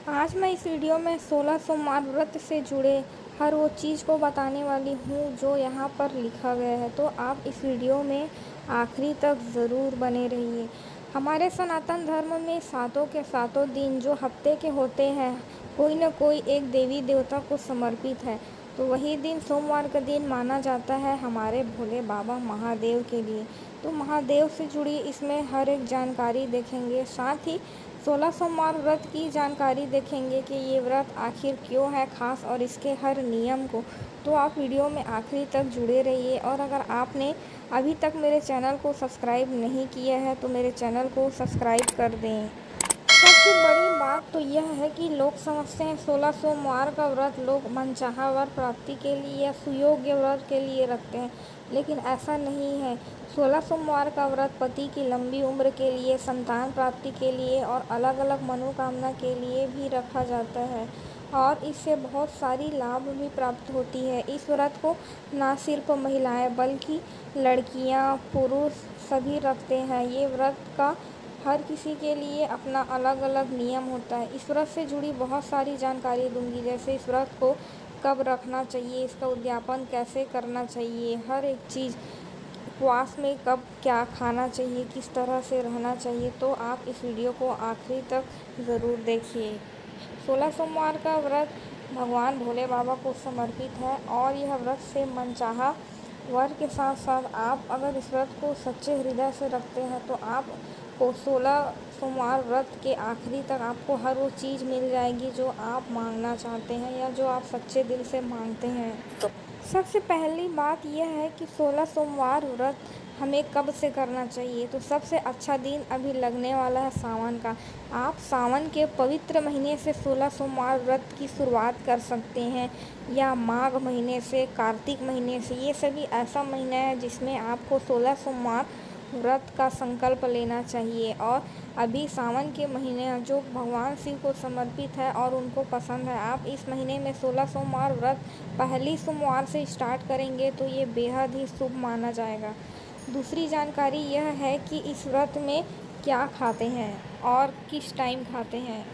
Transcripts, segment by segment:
आज मैं इस वीडियो में 16 सोमवार व्रत से जुड़े हर वो चीज़ को बताने वाली हूँ जो यहाँ पर लिखा गया है, तो आप इस वीडियो में आखिरी तक ज़रूर बने रहिए। हमारे सनातन धर्म में सातों के सातों दिन जो हफ्ते के होते हैं, कोई न कोई एक देवी देवता को समर्पित है। तो वही दिन सोमवार का दिन माना जाता है हमारे भोले बाबा महादेव के लिए। तो महादेव से जुड़ी इसमें हर एक जानकारी देखेंगे, साथ ही 16 सोमवार व्रत की जानकारी देखेंगे कि ये व्रत आखिर क्यों है ख़ास और इसके हर नियम को। तो आप वीडियो में आखिरी तक जुड़े रहिए, और अगर आपने अभी तक मेरे चैनल को सब्सक्राइब नहीं किया है तो मेरे चैनल को सब्सक्राइब कर दें। सबसे बड़ी बात तो यह है कि लोग समझते हैं 16 सोमवार का व्रत लोग मनचाहा वर प्राप्ति के लिए या सुयोग्य व्रत के लिए रखते हैं, लेकिन ऐसा नहीं है। 16 सोमवार का व्रत पति की लंबी उम्र के लिए, संतान प्राप्ति के लिए और अलग अलग मनोकामना के लिए भी रखा जाता है, और इससे बहुत सारी लाभ भी प्राप्त होती है। इस व्रत को न सिर्फ महिलाएं बल्कि लड़कियां, पुरुष सभी रखते हैं। ये व्रत का हर किसी के लिए अपना अलग अलग नियम होता है। इस व्रत से जुड़ी बहुत सारी जानकारी दूंगी, जैसे इस व्रत को कब रखना चाहिए, इसका उद्यापन कैसे करना चाहिए, हर एक चीज़, उपवास में कब क्या खाना चाहिए, किस तरह से रहना चाहिए। तो आप इस वीडियो को आखिरी तक ज़रूर देखिए। 16 सोमवार का व्रत भगवान भोले बाबा को समर्पित है, और यह व्रत से मनचाहा वर के साथ साथ आप अगर इस व्रत को सच्चे हृदय से रखते हैं तो आपको 16 सोमवार व्रत के आखिरी तक आपको हर वो चीज़ मिल जाएगी जो आप मांगना चाहते हैं या जो आप सच्चे दिल से मांगते हैं। तो सबसे पहली बात यह है कि 16 सोमवार व्रत हमें कब से करना चाहिए। तो सबसे अच्छा दिन अभी लगने वाला है सावन का। आप सावन के पवित्र महीने से 16 सोमवार व्रत की शुरुआत कर सकते हैं, या माघ महीने से, कार्तिक महीने से। ये सभी ऐसा महीना है जिसमें आपको 16 सोमवार व्रत का संकल्प लेना चाहिए। और अभी सावन के महीने जो भगवान शिव को समर्पित है और उनको पसंद है, आप इस महीने में 16 सोमवार व्रत पहली सोमवार से स्टार्ट करेंगे तो ये बेहद ही शुभ माना जाएगा। दूसरी जानकारी यह है कि इस व्रत में क्या खाते हैं और किस टाइम खाते हैं।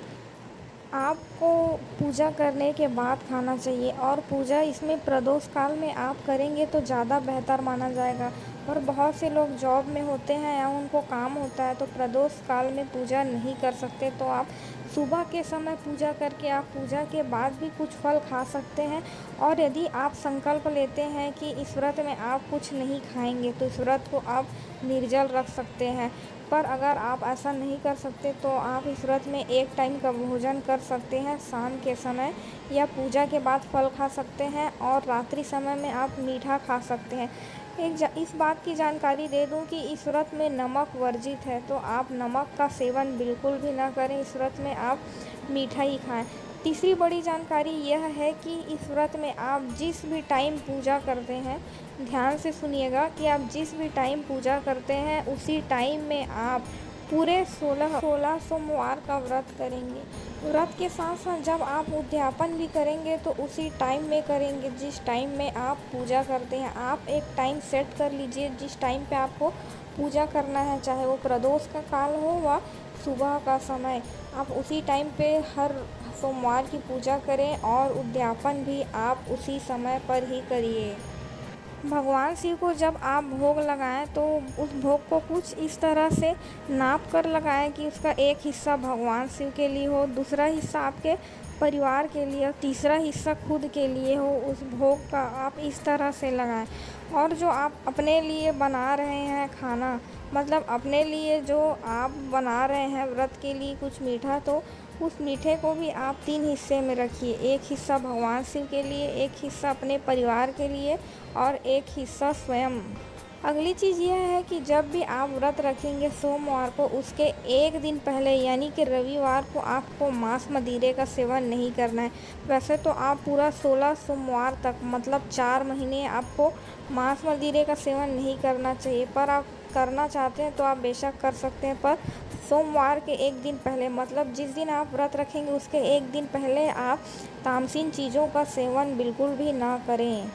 आपको पूजा करने के बाद खाना चाहिए, और पूजा इसमें प्रदोष काल में आप करेंगे तो ज़्यादा बेहतर माना जाएगा। और बहुत से लोग जॉब में होते हैं या उनको काम होता है तो प्रदोष काल में पूजा नहीं कर सकते, तो आप सुबह के समय पूजा करके आप पूजा के बाद भी कुछ फल खा सकते हैं। और यदि आप संकल्प लेते हैं कि इस व्रत में आप कुछ नहीं खाएंगे तो इस व्रत को आप निर्जल रख सकते हैं। पर अगर आप ऐसा नहीं कर सकते तो आप इस व्रत में एक टाइम का भोजन कर सकते हैं शाम के समय, या पूजा के बाद फल खा सकते हैं, और रात्रि समय में आप मीठा खा सकते हैं। इस बात की जानकारी दे दूं कि इस व्रत में नमक वर्जित है, तो आप नमक का सेवन बिल्कुल भी ना करें। इस व्रत में आप मीठा ही खाएं। तीसरी बड़ी जानकारी यह है कि इस व्रत में आप जिस भी टाइम पूजा करते हैं, ध्यान से सुनिएगा कि आप जिस भी टाइम पूजा करते हैं उसी टाइम में आप पूरे 16 सोमवार का व्रत करेंगे। व्रत के साथ साथ जब आप उद्यापन भी करेंगे तो उसी टाइम में करेंगे जिस टाइम में आप पूजा करते हैं। आप एक टाइम सेट कर लीजिए जिस टाइम पे आपको पूजा करना है, चाहे वो प्रदोष का काल हो व सुबह का समय। आप उसी टाइम पे हर सोमवार की पूजा करें, और उद्यापन भी आप उसी समय पर ही करिए। भगवान शिव को जब आप भोग लगाएं तो उस भोग को कुछ इस तरह से नाप कर लगाएं कि उसका एक हिस्सा भगवान शिव के लिए हो, दूसरा हिस्सा आपके परिवार के लिए और तीसरा हिस्सा खुद के लिए हो। उस भोग का आप इस तरह से लगाएं। और जो आप अपने लिए बना रहे हैं खाना, मतलब अपने लिए जो आप बना रहे हैं व्रत के लिए कुछ मीठा, तो उस मीठे को भी आप 3 हिस्से में रखिए। एक हिस्सा भगवान शिव के लिए, एक हिस्सा अपने परिवार के लिए और एक हिस्सा स्वयं। अगली चीज़ यह है कि जब भी आप व्रत रखेंगे सोमवार को, उसके एक दिन पहले यानी कि रविवार को आपको मांस मदिरे का सेवन नहीं करना है। वैसे तो आप पूरा 16 सोमवार तक, मतलब 4 महीने आपको मांस मदिरे का सेवन नहीं करना चाहिए, पर आप करना चाहते हैं तो आप बेशक कर सकते हैं। पर सोमवार के एक दिन पहले, मतलब जिस दिन आप व्रत रखेंगे उसके एक दिन पहले आप तामसीन चीज़ों का सेवन बिल्कुल भी ना करें।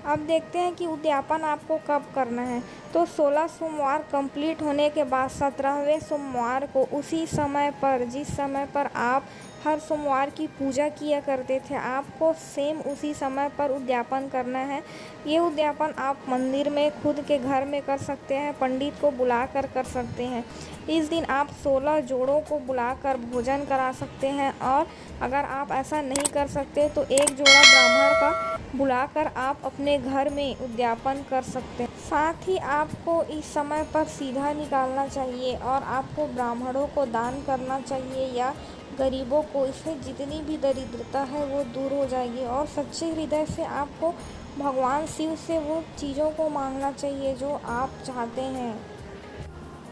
अब देखते हैं कि उद्यापन आपको कब करना है। तो 16 सोमवार कंप्लीट होने के बाद 17वें सोमवार को उसी समय पर, जिस समय पर आप हर सोमवार की पूजा किया करते थे, आपको सेम उसी समय पर उद्यापन करना है। ये उद्यापन आप मंदिर में, खुद के घर में कर सकते हैं, पंडित को बुलाकर कर सकते हैं। इस दिन आप 16 जोड़ों को बुलाकर भोजन करा सकते हैं, और अगर आप ऐसा नहीं कर सकते तो एक जोड़ा ब्राह्मण का बुलाकर आप अपने घर में उद्यापन कर सकते हैं। साथ ही आपको इस समय पर सीधा निकालना चाहिए और आपको ब्राह्मणों को दान करना चाहिए या गरीबों को। इससे जितनी भी दरिद्रता है वो दूर हो जाएगी, और सच्चे हृदय से आपको भगवान शिव से वो चीज़ों को मांगना चाहिए जो आप चाहते हैं।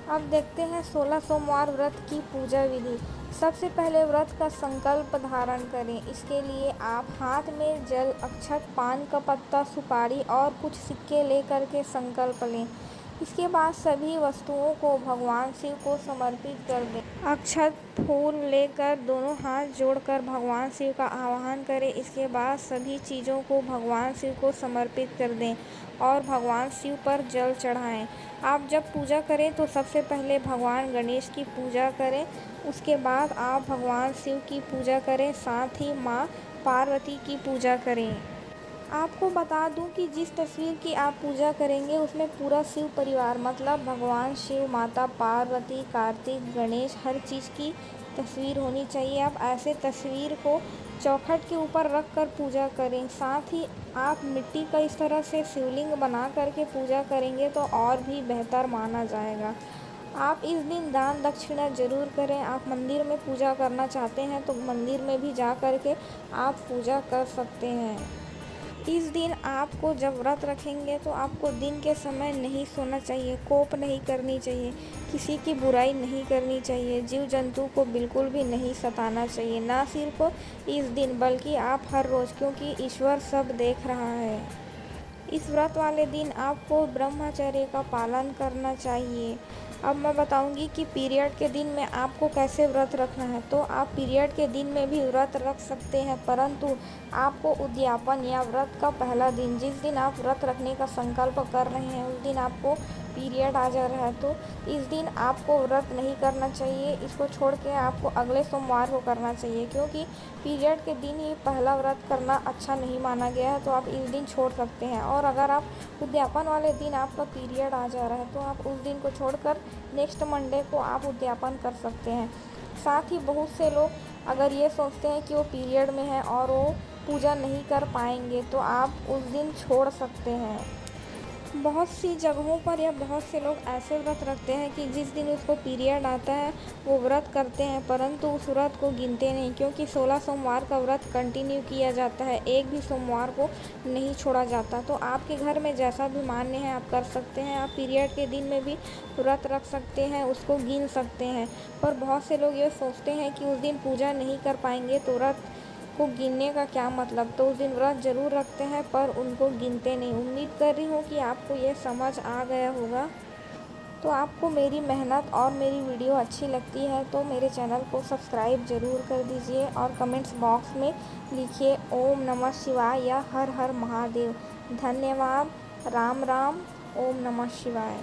अब देखते हैं 16 सोमवार व्रत की पूजा विधि। सबसे पहले व्रत का संकल्प धारण करें। इसके लिए आप हाथ में जल, अक्षत, पान का पत्ता, सुपारी और कुछ सिक्के लेकर के संकल्प लें। इसके बाद सभी वस्तुओं को भगवान शिव को समर्पित कर दें। अक्षत, फूल लेकर दोनों हाथ जोड़कर भगवान शिव का आवाहन करें। इसके बाद सभी चीज़ों को भगवान शिव को समर्पित कर दें और भगवान शिव पर जल चढ़ाएं। आप जब पूजा करें तो सबसे पहले भगवान गणेश की पूजा करें, उसके बाद आप भगवान शिव की पूजा करें, साथ ही माँ पार्वती की पूजा करें। आपको बता दूं कि जिस तस्वीर की आप पूजा करेंगे उसमें पूरा शिव परिवार, मतलब भगवान शिव, माता पार्वती, कार्तिक, गणेश, हर चीज़ की तस्वीर होनी चाहिए। आप ऐसे तस्वीर को चौखट के ऊपर रख कर पूजा करें। साथ ही आप मिट्टी का इस तरह से शिवलिंग बना करके पूजा करेंगे तो और भी बेहतर माना जाएगा। आप इस दिन दान दक्षिणा ज़रूर करें। आप मंदिर में पूजा करना चाहते हैं तो मंदिर में भी जा कर के आप पूजा कर सकते हैं। इस दिन आपको जब व्रत रखेंगे तो आपको दिन के समय नहीं सोना चाहिए, कोप नहीं करनी चाहिए, किसी की बुराई नहीं करनी चाहिए, जीव जंतु को बिल्कुल भी नहीं सताना चाहिए, ना सिर्फ इस दिन बल्कि आप हर रोज़, क्योंकि ईश्वर सब देख रहा है। इस व्रत वाले दिन आपको ब्रह्मचर्य का पालन करना चाहिए। अब मैं बताऊंगी कि पीरियड के दिन में आपको कैसे व्रत रखना है। तो आप पीरियड के दिन में भी व्रत रख सकते हैं, परंतु आपको उद्यापन या व्रत का पहला दिन, जिस दिन आप व्रत रखने का संकल्प कर रहे हैं, उस दिन आपको पीरियड आ जा रहा है तो इस दिन आपको व्रत नहीं करना चाहिए। इसको छोड़ के आपको अगले सोमवार को करना चाहिए, क्योंकि पीरियड के दिन ही पहला व्रत करना अच्छा नहीं माना गया है, तो आप इस दिन छोड़ सकते हैं। और अगर आप उद्यापन वाले दिन आपका पीरियड आ जा रहा है तो आप उस दिन को छोड़कर नेक्स्ट मंडे को आप उद्यापन कर सकते हैं। साथ ही बहुत से लोग अगर ये सोचते हैं कि वो पीरियड में है और वो पूजा नहीं कर पाएंगे तो आप उस दिन छोड़ सकते हैं। बहुत सी जगहों पर या बहुत से लोग ऐसे व्रत रखते हैं कि जिस दिन उसको पीरियड आता है वो व्रत करते हैं, परंतु उस व्रत को गिनते नहीं, क्योंकि 16 सोमवार का व्रत कंटिन्यू किया जाता है, एक भी सोमवार को नहीं छोड़ा जाता। तो आपके घर में जैसा भी मान्य है आप कर सकते हैं। आप पीरियड के दिन में भी व्रत रख सकते हैं, उसको गिन सकते हैं। पर बहुत से लोग ये सोचते हैं कि उस दिन पूजा नहीं कर पाएंगे तो व्रत को गिनने का क्या मतलब, तो उस दिन व्रत ज़रूर रखते हैं पर उनको गिनते नहीं। उम्मीद कर रही हूँ कि आपको ये समझ आ गया होगा। तो आपको मेरी मेहनत और मेरी वीडियो अच्छी लगती है तो मेरे चैनल को सब्सक्राइब ज़रूर कर दीजिए और कमेंट्स बॉक्स में लिखिए ओम नमः शिवाय या हर हर महादेव। धन्यवाद। राम राम। ओम नमः शिवाय।